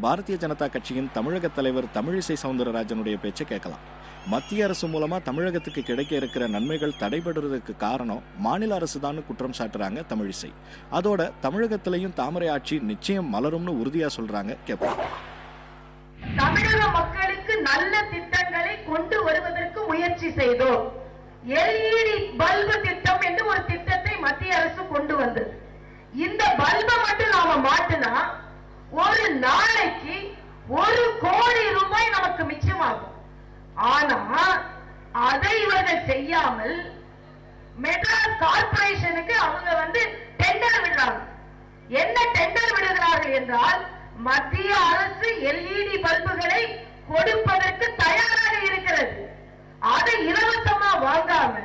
பாரதிய ஜனதா கட்சியின் தமிழக தலைவர் தமிழிசை சவுந்தரராஜனுடைய பேச்சை கேட்கலாம். மத்திய அரசு மூலமா தமிழகத்துக்கு கிடைக்க இருக்கிற நன்மைகள் தடைபடுறதுக்கு காரணம் மாநில அரசு தான் குற்றம் சாட்டுறாங்க தமிழிசை. அதோட தமிழகத்திலையும் தாமரை ஆட்சி நிச்சயம் மலரும்னு உறுதியா சொல்றாங்க. கேட்போம். தமிழக மக்களுக்கு நல்ல திட்டங்களை கொண்டு வருவதற்கு முயற்சி செய்தோம். எல்இடி பல்பு திட்டம் என்று ஒரு திட்டத்தை மத்திய அரசு கொண்டு வந்தது. இந்த பல்பை மட்டும் நாம மாட்டினா ஒரு நாளைக்கு 1 கோடி ரூபாய் நமக்கு மிச்சமாகும். ஆனா அதை இவர்கள் செய்யாமல் மெட்ராஸ் கார்பரேஷனுக்கு அவங்க டெண்டர் விடுறாங்க. என்ன டெண்டர் விடுகிறார்கள் என்றால், மத்திய அரசு எல்இடி பல்புகளை கொடுப்பதற்கு தயாராக இருக்கிறது. அதை இலவசமா வாங்காம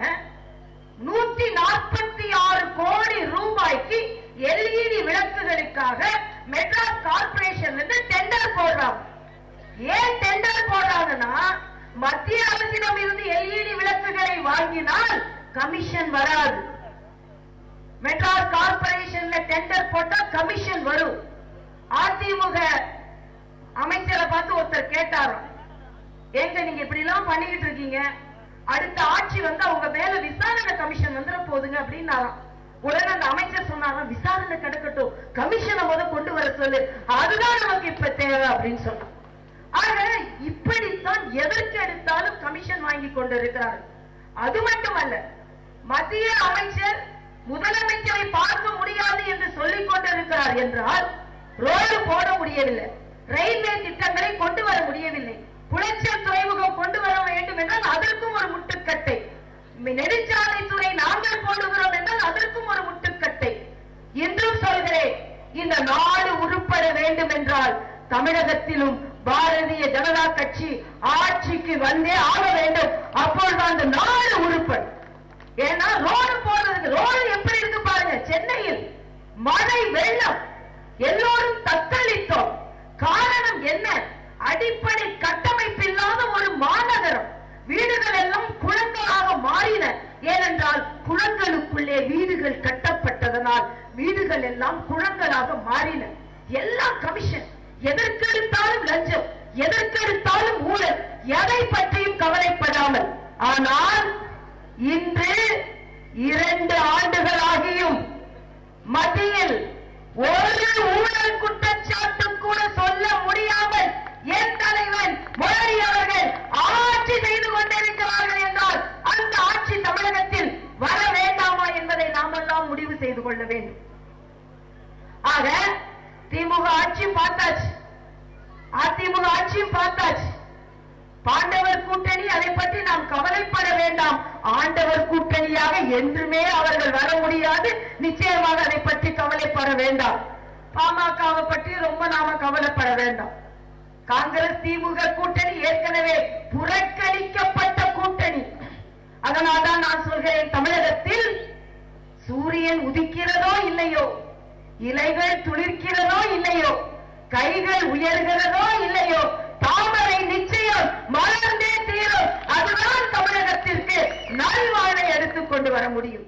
146 கோடி ரூபாய்க்கு எல்இடி விளக்குகளுக்காக மெட்ராஸ் கார்பரேஷன் டெண்டர் போடுறாங்க. ஏன் டெண்டர் போடுறாங்கன்னா, மத்திய அரசிடம் இருந்து எல்இடி விளக்குகளை வாங்கினால் கமிஷன் வராது. மெட்ராஸ் கார்பரேஷன்ல டெண்டர் போட்டா கமிஷன் வரும். அதிமுக அமைச்சரை பார்த்து ஒருத்தர் கேட்டாராம், ஏங்க நீங்க இப்படி எல்லாம் பண்ணிக்கிட்டு இருக்கீங்க, அடுத்த ஆட்சி உங்க மேல விசாரணை கமிஷன் வந்துட போதுங்க அப்படின்னாராம். உடனே அந்த அமைச்சர் சொன்னாராம், விசாரணை கிடக்கட்டும், கமிஷனை கொண்டு வர சொல்லு, அதுதான் நமக்கு இப்ப தேவை அப்படின்னு சொன்னார். ஆக இப்படித்தான் எதற்கு எடுத்தாலும் கமிஷன் வாங்கி கொண்டிருக்கிறார்கள். அது மட்டுமல்ல, மத்திய அமைச்சர் முதலமைச்சரை பார்க்க முடியாது என்று சொல்லிக் கொண்டிருக்கிறார் என்றால், ரோடு போட முடியவில்லை, ரயில்வே திட்டங்களை கொண்டு வர முடியவில்லை, குளச்சல் துறைமுகம் கொண்டு வர வேண்டும் என்றால் அதற்கும் ஒரு முட்டுக்கட்டை, நெடுஞ்சாலைத்துறை நாங்கள் போடுகிறோம் என்றால் அதற்கும் ஒரு முட்டுக்கட்டை. இன்றும் சொல்கிறேன், இந்த நாடு உருப்பட வேண்டும் என்றால் தமிழகத்திலும் பாரதிய ஜனதா கட்சி ஆட்சிக்கு வந்தே ஆக வேண்டும். அப்பொழுது அந்த நாடு உருப்படும். ஏன்னா ரோடு போடுறது, ரோடு எப்படி இருக்கு பாருங்க. சென்னையில் மழை வெள்ளம், எல்லோரும் தத்தளித்தோம். காரணம் என்ன? அடிப்படை கட்டமைப்பு இல்லாத ஒரு மாநகரம். வீடுகள் எல்லாம் குளங்களாக மாறின. ஏனென்றால் குளங்களுக்குள்ளே வீடுகள் கட்டப்பட்டதனால் வீடுகள் எல்லாம் குளங்களாக மாறின. எல்லாம் கமிஷன், எதற்கெடுத்தாலும் லஞ்சம், எதற்கெடுத்தாலும் ஊழல், எதை பற்றியும் கவலைப்படாமல். ஆனால் இன்று 2 ஆண்டுகளாகியும் மத்தியில் ஒரு ஊழல் குற்றச்சாட்டு கூட சொல்ல முடியாமல் என் தலைவன் மோடி அவர்கள் ஆட்சி செய்து கொண்டிருக்கிறார்கள் என்றால் அந்த ஆட்சி தமிழகத்தில் வர வேண்டாமா என்பதை நாமெல்லாம் முடிவு செய்து கொள்ள வேண்டும். ஆக திமுக ஆட்சியும் பார்த்தாச்சு, அதிமுக ஆட்சியும் பார்த்தாச்சு. பாண்டவர் கூட்டணி, அதை பற்றி நாம் கவலைப்பட வேண்டாம். ஆண்டவர் கூட்டணியாக என்றுமே அவர்கள் வர முடியாது. நிச்சயமாக அதை பற்றி கவலைப்பட வேண்டாம். பாமகவை பற்றி ரொம்ப நாம கவலைப்பட வேண்டாம். காங்கிரஸ் திமுக கூட்டணி ஏற்கனவே புறக்கணிக்கப்பட்ட கூட்டணி. அதனால்தான் நான் சொல்கிறேன், தமிழகத்தில் சூரியன் உதிக்கிறதோ இல்லையோ, இலைகள் துளிர்க்கிறதோ இல்லையோ, கைகள் உயர்கிறதோ இல்லையோ, தாமரை நிச்சயம் மலர்ந்தே தீரும். அதுதான் தமிழகத்திற்கு நல்வாழ்வை எடுத்துக் கொண்டு வர முடியும்.